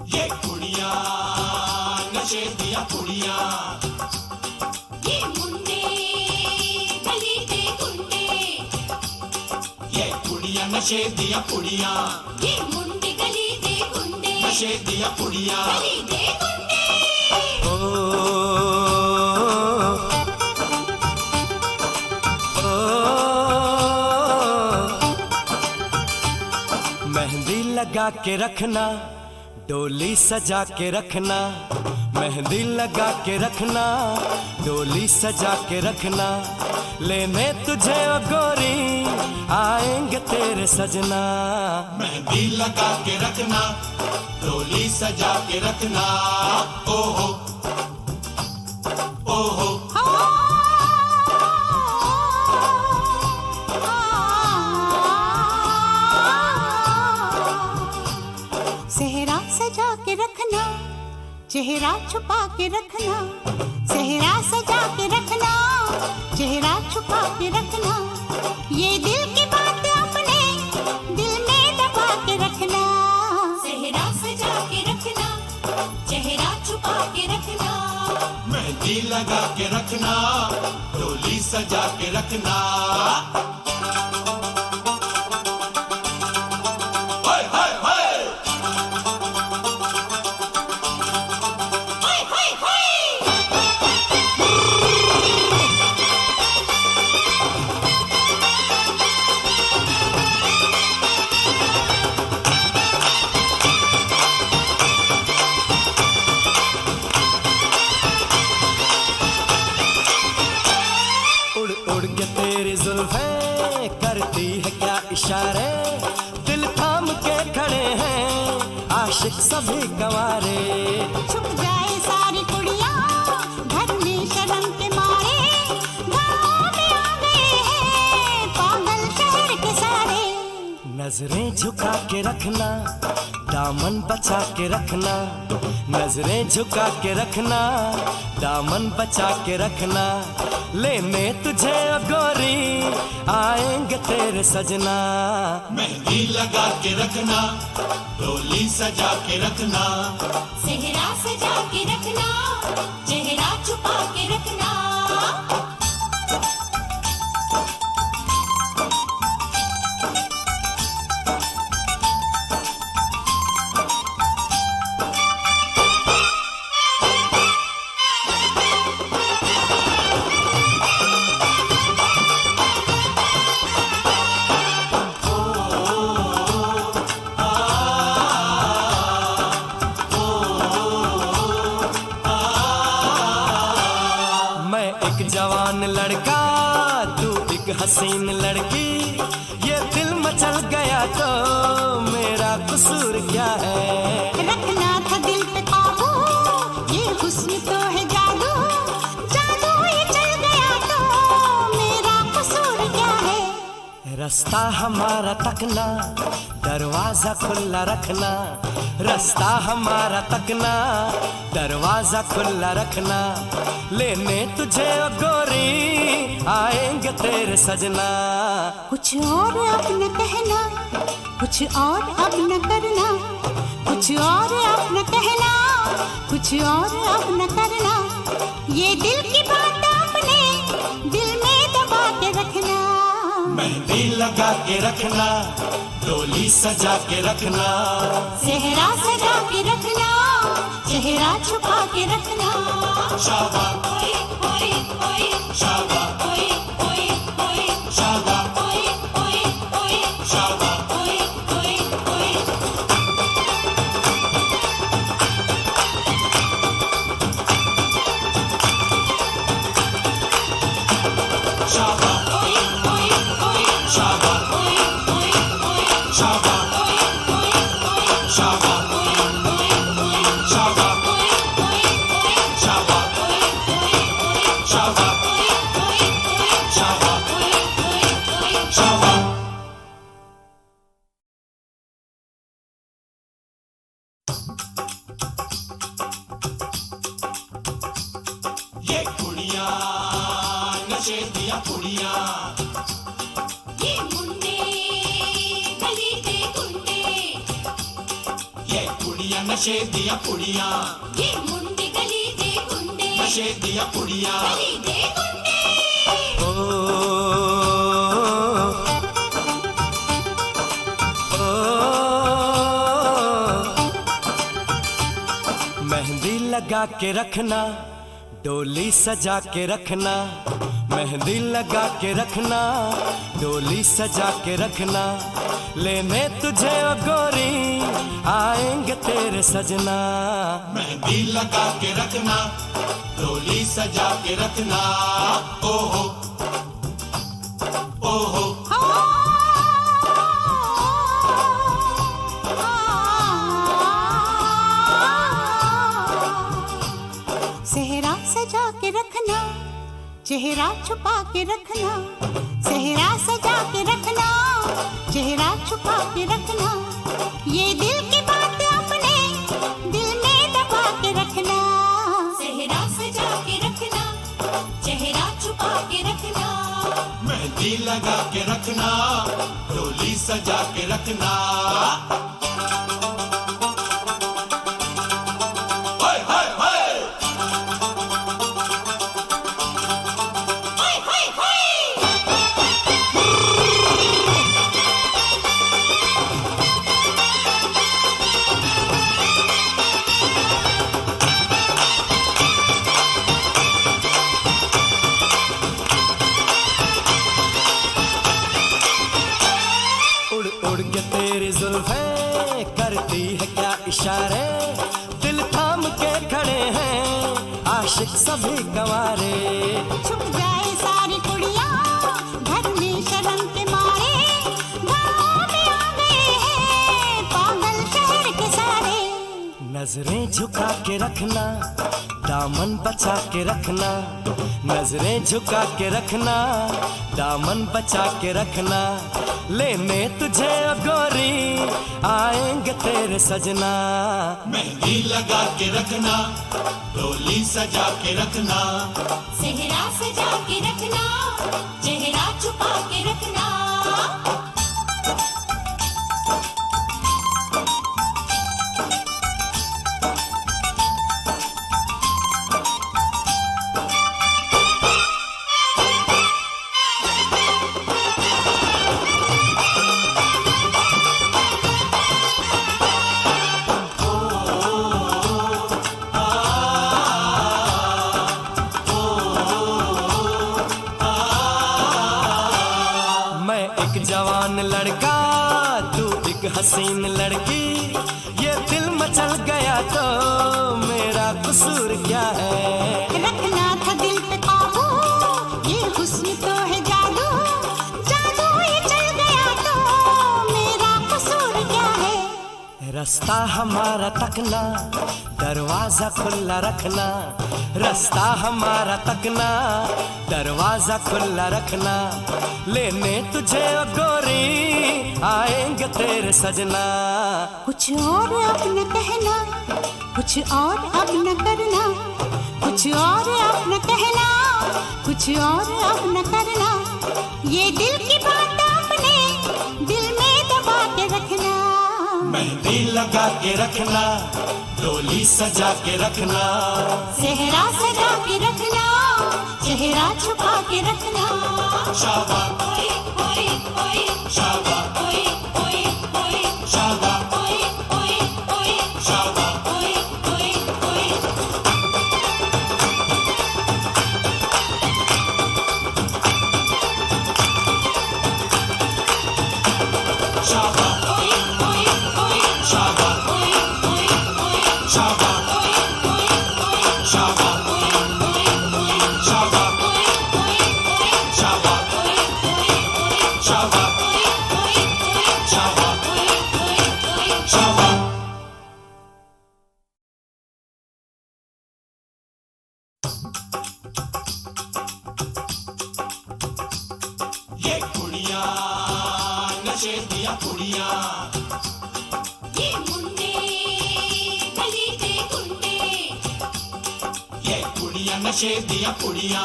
ये कुड़िया नशे दिया कुड़िया, ये मुंडे गली दे गुंडे, ये कुड़िया नशे दिया कुड़िया, ये मुंडे गली दे गुंडे, नशे दिया कुड़िया। गली दे गुंडे। मेहंदी लगा के रखना, डोली सजा के रखना, मेहंदी लगा के रखना, डोली सजा के रखना, लेने तुझे ओ गोरी आएंगे तेरे सजना। मेहंदी लगा के रखना, डोली सजा के रखना, ओहो ओहो। सेहरा सजा के रखना, चेहरा छुपा के रखना, सेहरा सजा के रखना, चेहरा छुपा के रखना, ये दिल की बात अपने दिल में दबा के रखना। सेहरा सजा के रखना, चेहरा छुपा के रखना, मेहंदी लगा के रखना, डोली सजा के रखना। उड़ उड़ के तेरी जुल्फें करती है क्या इशारे, दिल थाम के खड़े हैं आशिक सभी गंवारे। छुप जाए सारी कुड़ियाँ घर में शर्म के मारे, गाँव में आ गए हैं पागल शहर के सारे। नजरें झुका के रखना, दामन बचा के रखना, नजरें झुका के रखना, दामन बचा के रखना, लेने तुझे ओ गोरी आएंगे तेरे सजना। मेहंदी लगा के रखना, डोली सजा के रखना, सेहरा सजा के रखना, चेहरा छुपा के रखना। मैं एक जवान लड़का, तू एक हसीन लड़की, ये दिल मचल गया तो मेरा कसूर क्या है। रखना था दिल पे काबू, ये हुस्न तो है जादू, जादू ये चल गया तो मेरा कसूर क्या है। रास्ता हमारा तकना, दरवाजा खुला रखना, रास्ता हमारा तकना, दरवाजा खुला रखना, लेने तुझे ओ गोरी आएंगे तेरे सजना। कुछ और अब न कहना, कुछ और अब न करना, कुछ और अब न कहना, कुछ और अब न करना, ये दिल की बात अपने दिल में दबा के रखना। मेहंदी लगा के रखना, डोली सजा के रखना, सेहरा सजा के रखना, चेहरा छुपा के रखना। शाबा ओए ओए ओए, शाबा ओए ओए ओए, शाबा ओए ओए ओए, शाबा। ओए ओए ओए। शाबा ओए ओए ओए, शाबा ओए ओए ओए, शाबा ओए ओए ओए, शाबा ओए ओए ओए, शाबा ओए ओए ओए, शाबा ओए ओए ओए, शाबा ओए ओए ओए, शाबा ओए ओए ओए। शाबा। ये कुड़िया नशे दिया कुड़िया, ये नशे दिया पुड़िया, ये मुंडे गली दे गुंडे, नशे दिया पुड़िया, गली दे गुंडे। ओ, ओ, मेहंदी लगा के रखना, डोली सजा के रखना, मेहंदी लगा के रखना, डोली सजा के रखना, लेने तुझे ओ गोरी आएंगे तेरे सजना। मेहंदी लगा के रखना, डोली सजा के रखना, ओहो ओहो। सेहरा सजा के रखना, चेहरा छुपा के रखना, सेहरा सजा के रखना, चेहरा छुपा के रखना, ये दिल की बात अपने दिल में दबा के रखना। सेहरा सजा के रखना, चेहरा छुपा के रखना, मेहंदी लगा के रखना, डोली सजा के रखना। हाय हाय हाय, हाय हाय हाय। उड़ उड़ के तेरी जुल्फें करती है क्या इशारे, दिल थाम के खड़े हैं आशिक सभी गंवारे। छुप जाए सारी कुड़ियाँ घर में शर्म के मारे, गाँव में आ गए हैं पागल शहर के सारे। नजरें झुका के रखना, दामन बचा के रखना, नजरें झुका के रखना, दामन बचा के रखना, लेने तुझे ओ गोरी आएंगे तेरे सजना। मेहंदी लगा के रखना, डोली सजा के रखना, सेहरा सजा के रखना, चेहरा छुपा के रखना। मैं एक जवान लड़का, तू एक हसीन लड़की, ये दिल मचल गया तो मेरा कसूर क्या है। रखना था दिल पे काबू, ये हुस्न तो है जादू, जादू ये चल गया तो मेरा कसूर क्या है। रास्ता हमारा तकना, दरवाजा खुला रखना, रास्ता हमारा तकना, दरवाजा खुला रखना, लेने तुझे ओ गोरी आएंगे तेरे सजना। कुछ और अब न कहना, कुछ और अब न करना, कुछ और अब न कहना, कुछ और अब न करना, ये दिल की बात अपने दिल में दबा के रखना। मेहंदी लगा के रखना, डोली सजा के रखना, सेहरा सजा के रखना, चेहरा छुपा के रखना। शाबा ओए ओए ओए, शाबा ओए ओए ओए, शाबा ओए ओए ओए, शाबा ओए ओए ओए। शाबा ओए ओए ओए, शाबा ओए ओए ओए, शाबा ओए ओए ओए, शाबा ओए ओए ओए, शाबा ओए ओए ओए, शाबा ओए ओए ओए, शाबा ओए ओए ओए, शाबा ओए ओए ओए। शाबा। ये कुड़िया नशे दिया कुड़िया, ये मुंडे गली दे गुंडे, ये कुड़िया नशे दिया कुड़िया,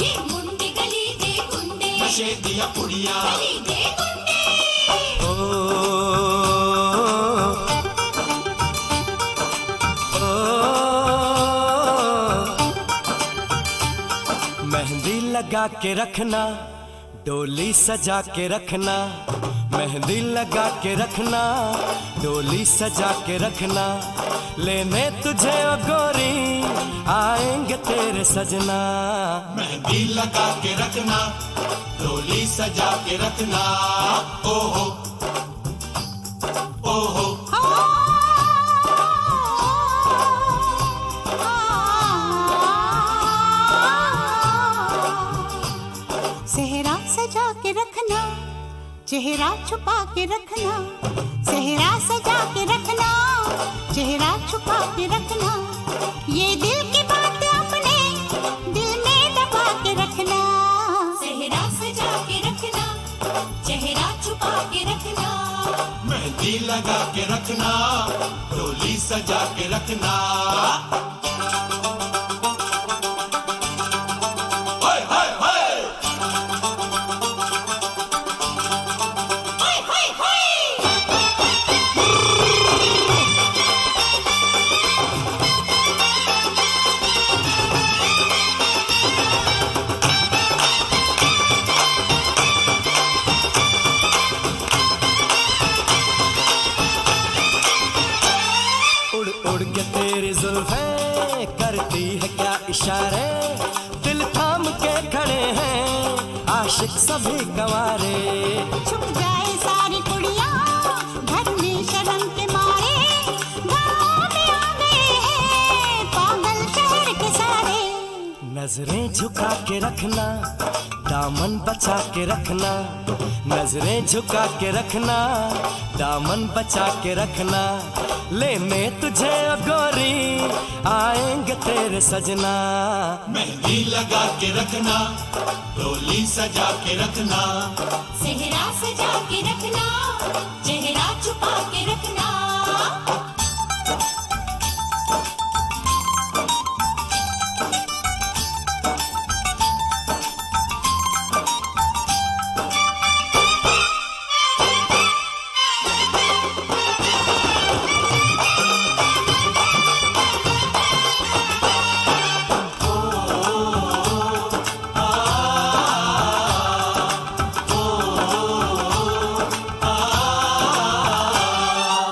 ये मुंडे गली दे गुंडे, नशे दिया कुड़िया, गली दे गुंडे। ओ, लगा के रखना, डोली सजा के रखना, मेहंदी लगा के रखना, डोली सजा के रखना, लेने तुझे ओ गोरी आएंगे तेरे सजना। मेहंदी लगा के रखना, डोली सजा के रखना, ओहो ओहो। सेहरा सजा के रखना, चेहरा छुपा के रखना, सेहरा सजा के रखना, चेहरा छुपा के रखना, ये दिल की बात अपने दिल में दबा के रखना। सेहरा सजा के रखना, चेहरा छुपा के रखना, मेहंदी लगा के रखना, डोली सजा के रखना। हाय हाय हाय। हाय हाय हाय। उड़ उड़ के तेरी जुल्फें करती है क्या इशारे, दिल थाम के खड़े हैं आशिक सभी गंवारे। छुप जाए सारी कुड़ियाँ घर में शर्म के मारे, गाँव में आ गए हैं पागल शहर के सारे। नजरें झुका के रखना, दामन बचा के रखना, नजरें झुका के रखना, दामन बचा के रखना, लेने तुझे ओ गोरी आएंगे तेरे सजना। मेहंदी लगा के रखना, डोली सजा के रखना, सेहरा सजा के रखना, चेहरा छुपा के रखना।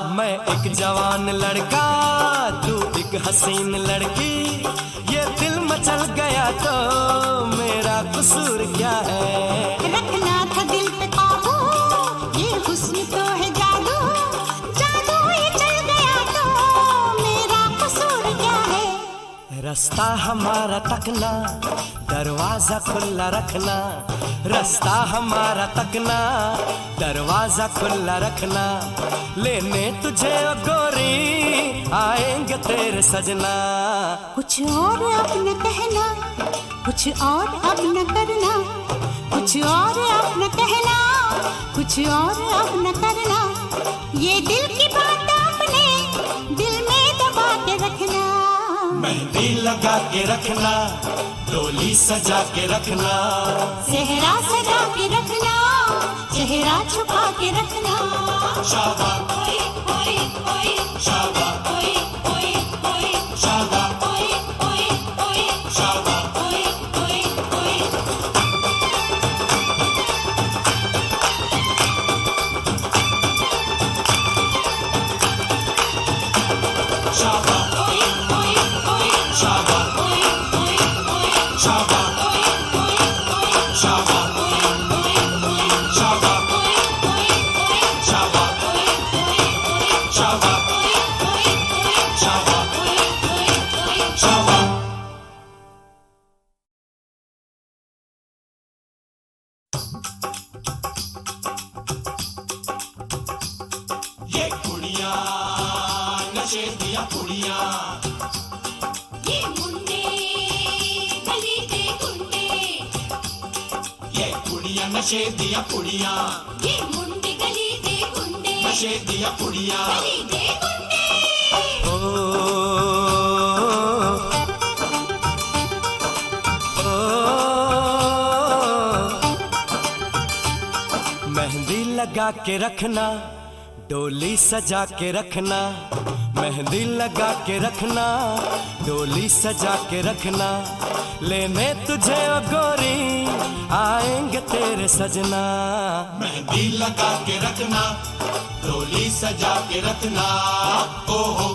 मैं एक जवान लड़का, तू एक हसीन लड़की, ये दिल मचल गया तो मेरा कसूर क्या है। रखना था दिल पे काबू, ये हुस्न तो है जादू, जादू ये चल गया तो मेरा कसूर क्या है। रास्ता हमारा तकना, दरवाजा खुला रखना, रास्ता हमारा तकना, दरवाजा खुला रखना, लेने तुझे ओ गोरी आएंगे तेरे सजना। कुछ और अब न कहना, कुछ और अब न करना, कुछ और अब न कहना, कुछ और अब न करना, ये दिल की बात अपने दिल में दबा के रखना। मेहंदी लगा के रखना, डोली सजा के रखना, सेहरा सजा के रखना, चेहरा छुपा के रखना। शाबाश ओए ओए ओए, शाबाश ओए ओए ओए, शाबाश ओए ओए ओए, शाबाश। ओए ओए ओए। शाबाश ओए ओए ओए, शाबाश ओए ओए ओए, शाबाश ओए ओए ओए, शाबाश ओए ओए ओए, शाबाश ओए ओए ओए, शाबाश ओए ओए ओए, शाबाश ओए ओए ओए, शाबाश ओए ओए ओए। शाबाश। ये कुड़ियाँ नशे दिया कुड़ियाँ, ये मुंडे गली दे गुंडे, ये कुड़ियाँ नशे दिया कुड़ियाँ, ये मुंडे गली दे गुंडे, नशे दिया कुड़ियाँ। गली दे गुंडे। ओ मेहंदी लगा के रखना, डोली सजा के रखना, मेहंदी लगा के रखना, डोली सजा के रखना, लेने तुझे ओ गोरी आएंगे तेरे सजना। मेहंदी लगा के रखना, डोली सजा के रखना, ओ हो।